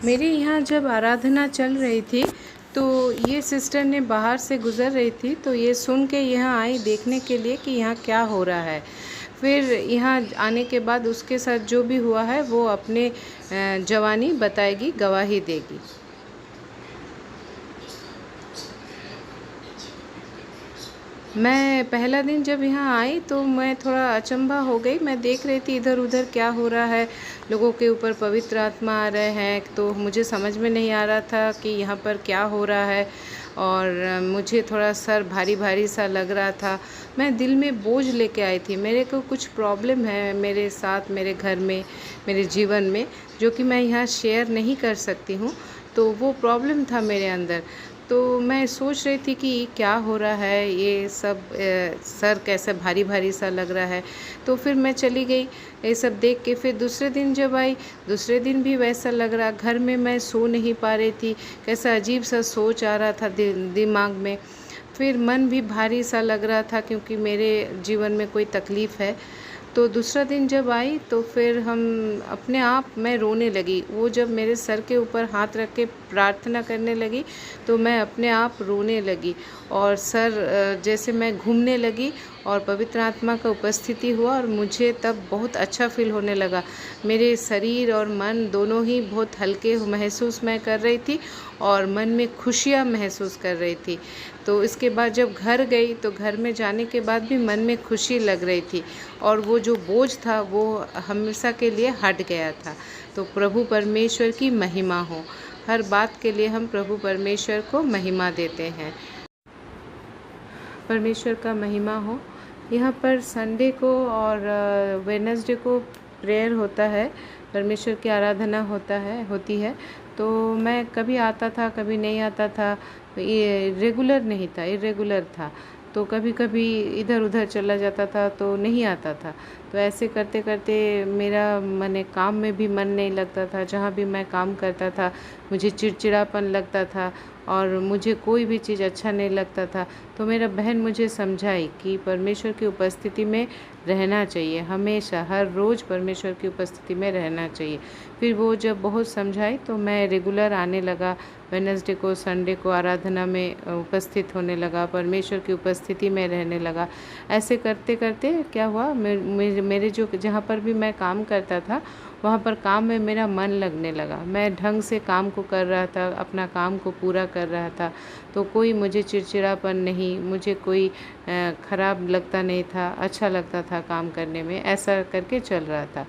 मेरे यहाँ जब आराधना चल रही थी तो ये सिस्टर ने बाहर से गुज़र रही थी, तो ये सुन के यहाँ आई देखने के लिए कि यहाँ क्या हो रहा है। फिर यहाँ आने के बाद उसके साथ जो भी हुआ है वो अपने जवानी बताएगी, गवाही देगी। मैं पहला दिन जब यहाँ आई तो मैं थोड़ा अचंभा हो गई। मैं देख रही थी इधर उधर क्या हो रहा है, लोगों के ऊपर पवित्र आत्मा आ रहे हैं, तो मुझे समझ में नहीं आ रहा था कि यहाँ पर क्या हो रहा है। और मुझे थोड़ा सर भारी भारी सा लग रहा था। मैं दिल में बोझ लेके आई थी। मेरे को कुछ प्रॉब्लम है मेरे साथ, मेरे घर में, मेरे जीवन में, जो कि मैं यहाँ शेयर नहीं कर सकती हूँ। तो वो प्रॉब्लम था मेरे अंदर। तो मैं सोच रही थी कि क्या हो रहा है, ये सब सर कैसे भारी भारी सा लग रहा है। तो फिर मैं चली गई ये सब देख के। फिर दूसरे दिन जब आई, दूसरे दिन भी वैसा लग रहा। घर में मैं सो नहीं पा रही थी, कैसा अजीब सा सोच आ रहा था दिमाग में। फिर मन भी भारी सा लग रहा था क्योंकि मेरे जीवन में कोई तकलीफ़ है। तो दूसरा दिन जब आई तो फिर हम अपने आप मैं रोने लगी। वो जब मेरे सर के ऊपर हाथ रख के प्रार्थना करने लगी तो मैं अपने आप रोने लगी। और सर जैसे मैं घूमने लगी और पवित्र आत्मा का उपस्थिति हुआ और मुझे तब बहुत अच्छा फील होने लगा। मेरे शरीर और मन दोनों ही बहुत हल्के महसूस मैं कर रही थी और मन में खुशियाँ महसूस कर रही थी। तो इसके बाद जब घर गई तो घर में जाने के बाद भी मन में खुशी लग रही थी और वो जो बोझ था वो हमेशा के लिए हट गया था। तो प्रभु परमेश्वर की महिमा हो। हर बात के लिए हम प्रभु परमेश्वर को महिमा देते हैं। परमेश्वर का महिमा हो। यहाँ पर संडे को और वेडनेसडे को प्रेयर होता है, परमेश्वर की आराधना होती है। तो मैं कभी आता था, कभी नहीं आता था। ये रेगुलर नहीं था, इरेगुलर था। तो कभी कभी इधर उधर चला जाता था तो नहीं आता था। तो ऐसे करते करते मेरा माने काम में भी मन नहीं लगता था। जहाँ भी मैं काम करता था मुझे चिड़चिड़ापन लगता था और मुझे कोई भी चीज़ अच्छा नहीं लगता था। तो मेरा बहन मुझे समझाई कि परमेश्वर की उपस्थिति में रहना चाहिए, हमेशा हर रोज़ परमेश्वर की उपस्थिति में रहना चाहिए। फिर वो जब बहुत समझाई तो मैं रेगुलर आने लगा। वेडनेसडे को, संडे को आराधना में उपस्थित होने लगा, परमेश्वर की उपस्थिति में रहने लगा। ऐसे करते करते क्या हुआ, मेरे जो जहाँ पर भी मैं काम करता था वहाँ पर काम में मेरा मन लगने लगा। मैं ढंग से काम को कर रहा था, अपना काम को पूरा कर रहा था। तो कोई मुझे चिड़चिड़ापन नहीं, मुझे कोई ख़राब लगता नहीं था, अच्छा लगता था काम करने में। ऐसा करके चल रहा था।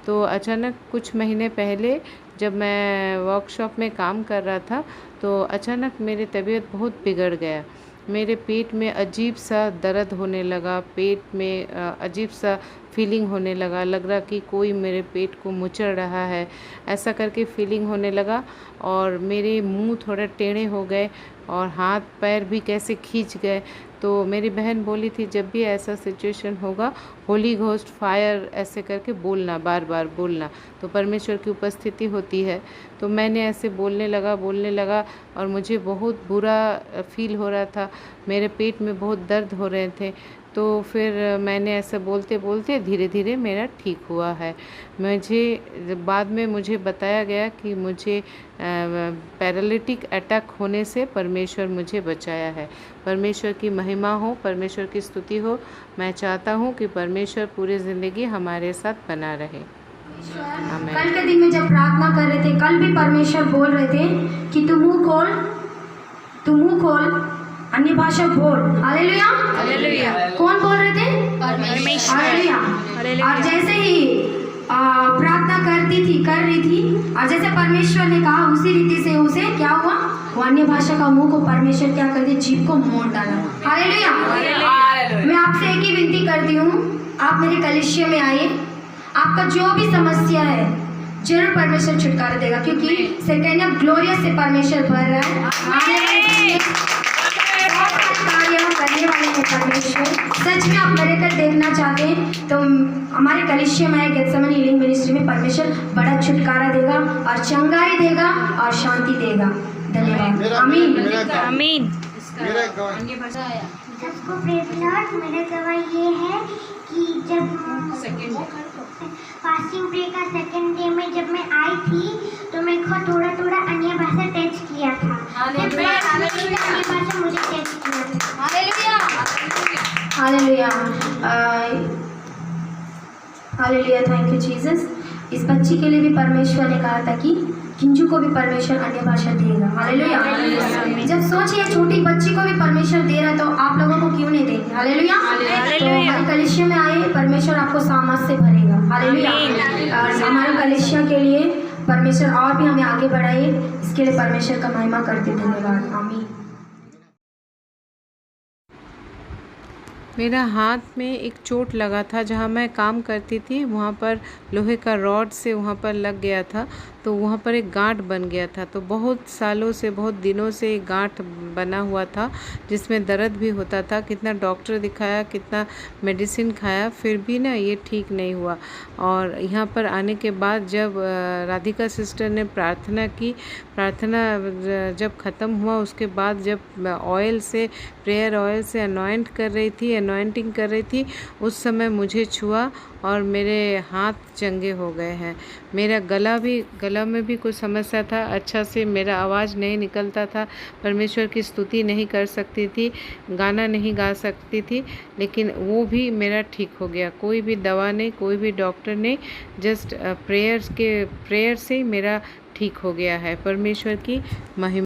तो अचानक कुछ महीने पहले जब मैं वर्कशॉप में काम कर रहा था तो अचानक मेरी तबीयत बहुत बिगड़ गया। मेरे पेट में अजीब सा दर्द होने लगा, पेट में अजीब सा फीलिंग होने लगा। लग रहा कि कोई मेरे पेट को मुचड़ रहा है, ऐसा करके फीलिंग होने लगा। और मेरे मुंह थोड़े टेढ़े हो गए और हाथ पैर भी कैसे खींच गए। तो मेरी बहन बोली थी जब भी ऐसा सिचुएशन होगा होली घोस्ट फायर ऐसे करके बोलना, बार बार बोलना, तो परमेश्वर की उपस्थिति होती है। तो मैंने ऐसे बोलने लगा और मुझे बहुत बुरा फील हो रहा था। मेरे पेट में बहुत दर्द हो रहे थे। तो फिर मैंने ऐसे बोलते बोलते धीरे धीरे मेरा ठीक हुआ है। बाद में मुझे बताया गया कि मुझे पैरालिटिक अटैक होने से परमेश्वर मुझे बचाया है। परमेश्वर की महिमा हो, परमेश्वर की स्तुति हो। मैं चाहता हूँ कि परमेश्वर पूरी ज़िंदगी हमारे साथ बना रहे। आमीन। कल के दिन में जब प्रार्थना कर रहे थे, कल भी परमेश्वर बोल रहे थे कि तू मुंह खोल, अन्य भाषा बोल। Hallelujah, hallelujah. कौन बोल रहे थे? परमेश्वर। हालेलुया। और जैसे ही प्रार्थना कर रही थी और जैसे परमेश्वर ने कहा उसी रीति से उसे क्या हुआ, वो अन्य भाषा का मुंह को परमेश्वर क्या कर दिया, जीभ को मोड़ डाला। हालेलुया। मैं आपसे एक ही विनती करती हूँ, आप मेरे कलीसिया में आइए। आपका जो भी समस्या है जरूर परमेश्वर छुटकारा देगा, क्योंकि सेकेंड ग्लोरियस से परमेश्वर भर रहा है। करने वाले हैं परमेश्वर। सच में आप मेरे कर देखना चाहते हैं तो हमारे कलीसिया में गेत्सेमनी हीलिंग मिनिस्ट्री में परमेश्वर बड़ा छुटकारा देगा और चंगाई देगा और शांति देगा। धन्यवाद। आमीन, आमीन। सबको प्रेज़ लॉर्ड। मेरा गवाह ये है कि जब फास्टिंग डे का सेकंड डे में जब मैं आई थी तो मेरे को थोड़ा मुझे टेस्ट किया। Hallelujah, hallelujah, thank you Jesus. इस बच्ची के लिए भी परमेश्वर ने कहा था कि किंजू को भी परमेश्वर अन्य भाषा देगा। हालेलुया। जब सोचिए छोटी बच्ची को भी परमेश्वर दे रहा है तो आप लोगों को क्यों नहीं देंगे? हालेलुया। तो हमारे कलीसिया में आए, परमेश्वर आपको सामर्थ से भरेगा। हालेलुया। और हमारे कलीसिया के लिए परमेश्वर और भी हमें आगे बढ़ाए, इसके लिए परमेश्वर का महिमा करते। धन्यवाद। आमीन। मेरा हाथ में एक चोट लगा था, जहाँ मैं काम करती थी वहाँ पर लोहे का रॉड से वहाँ पर लग गया था, तो वहाँ पर एक गांठ बन गया था। तो बहुत सालों से, बहुत दिनों से एक गांठ बना हुआ था जिसमें दर्द भी होता था। कितना डॉक्टर दिखाया, कितना मेडिसिन खाया, फिर भी ना ये ठीक नहीं हुआ। और यहाँ पर आने के बाद जब राधिका सिस्टर ने प्रार्थना की, प्रार्थना जब ख़त्म हुआ उसके बाद जब ऑयल से, प्रेयर ऑयल से अनॉइंट कर रही थी, अनॉइंटिंग कर रही थी, उस समय मुझे छुआ और मेरे हाथ चंगे हो गए हैं। मेरा गला में भी कुछ समस्या था, अच्छा से मेरा आवाज़ नहीं निकलता था, परमेश्वर की स्तुति नहीं कर सकती थी, गाना नहीं गा सकती थी, लेकिन वो भी मेरा ठीक हो गया। कोई भी दवा नहीं, कोई भी डॉक्टर नहीं, जस्ट प्रेयर से ही मेरा ठीक हो गया है। परमेश्वर की महिमा।